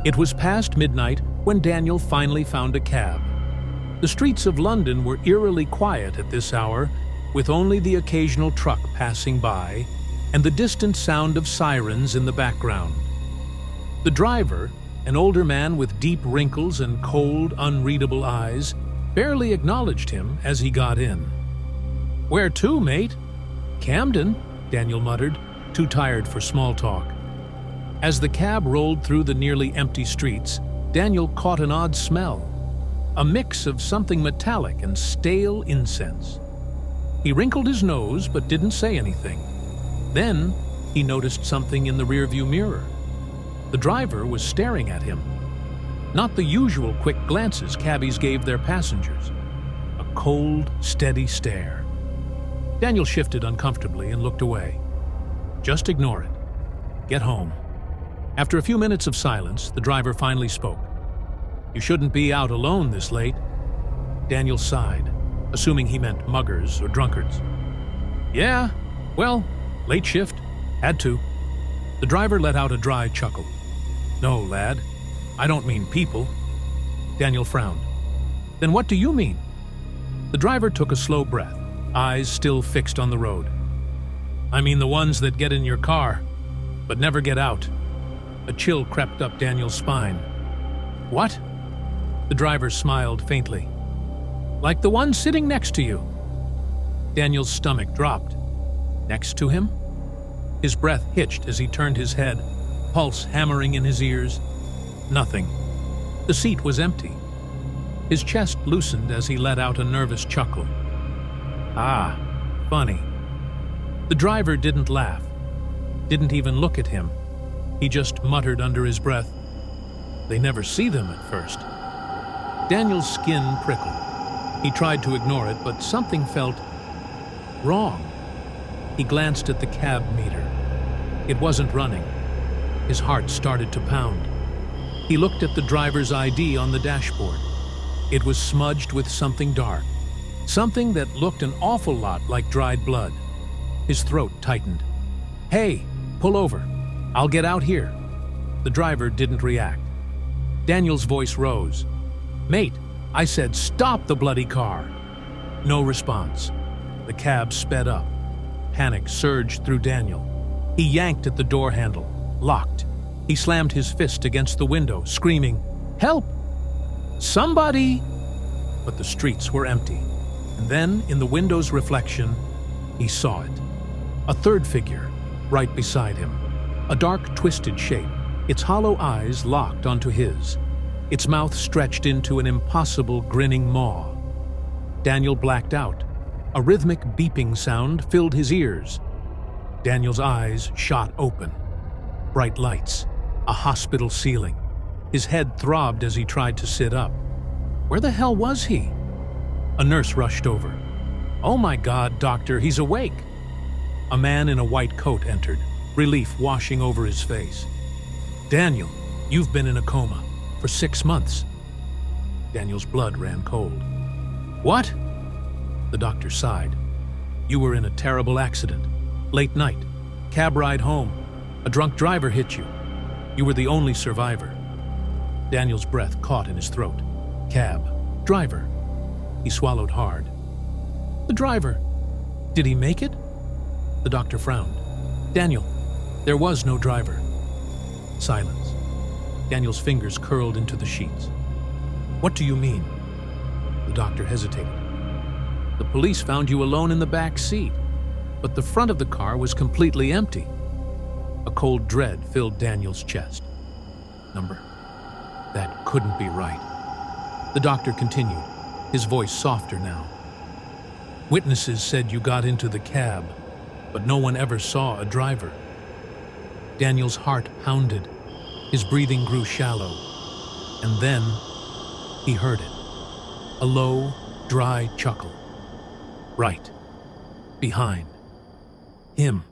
It was past midnight when Daniel finally found a cab. The streets of London were eerily quiet at this hour, with only the occasional truck passing by and the distant sound of sirens in the background. The driver, an older man with deep wrinkles and cold, unreadable eyes, barely acknowledged him as he got in. "Where to, mate?" "Camden," Daniel muttered, too tired for small talk. As the cab rolled through the nearly empty streets, Daniel caught an odd smell, a mix of something metallic and stale incense. He wrinkled his nose but didn't say anything. Then he noticed something in the rearview mirror. The driver was staring at him. Not the usual quick glances cabbies gave their passengers. A cold, steady stare. Daniel shifted uncomfortably and looked away. Just ignore it. Get home. After a few minutes of silence, the driver finally spoke. "You shouldn't be out alone this late." Daniel sighed, assuming he meant muggers or drunkards. "Yeah, well, late shift. Had to." The driver let out a dry chuckle. "No, lad, I don't mean people." Daniel frowned. "Then what do you mean?" The driver took a slow breath, eyes still fixed on the road. "I mean the ones that get in your car, but never get out." A chill crept up Daniel's spine. "What?" The driver smiled faintly. "Like the one sitting next to you." Daniel's stomach dropped. Next to him? His breath hitched as he turned his head, pulse hammering in his ears. Nothing. The seat was empty. His chest loosened as he let out a nervous chuckle. "Ah, funny." The driver didn't laugh, didn't even look at him. He just muttered under his breath, "They never see them at first." Daniel's skin prickled. He tried to ignore it, but something felt wrong. He glanced at the cab meter. It wasn't running. His heart started to pound. He looked at the driver's ID on the dashboard. It was smudged with something dark, something that looked an awful lot like dried blood. His throat tightened. "Hey, pull over. I'll get out here." The driver didn't react. Daniel's voice rose. "Mate, I said stop the bloody car." No response. The cab sped up. Panic surged through Daniel. He yanked at the door handle, locked. He slammed his fist against the window, screaming, "Help! Somebody!" But the streets were empty. And then, in the window's reflection, he saw it. A third figure, right beside him. A dark, twisted shape, its hollow eyes locked onto his. Its mouth stretched into an impossible grinning maw. Daniel blacked out. A rhythmic beeping sound filled his ears. Daniel's eyes shot open. Bright lights, a hospital ceiling. His head throbbed as he tried to sit up. Where the hell was he? A nurse rushed over. "Oh my God, doctor, he's awake!" A man in a white coat entered, relief washing over his face. "Daniel, you've been in a coma for 6 months." Daniel's blood ran cold. "What?" The doctor sighed. "You were in a terrible accident. Late night. Cab ride home. A drunk driver hit you. You were the only survivor." Daniel's breath caught in his throat. Cab. Driver. He swallowed hard. "The driver. Did he make it?" The doctor frowned. "Daniel, there was no driver." Silence. Daniel's fingers curled into the sheets. "What do you mean?" The doctor hesitated. "The police found you alone in the back seat, but the front of the car was completely empty." A cold dread filled Daniel's chest. That couldn't be right. The doctor continued, his voice softer now. "Witnesses said you got into the cab, but no one ever saw a driver." Daniel's heart pounded. His breathing grew shallow. And then he heard it. A low, dry chuckle. Right. Behind. Him.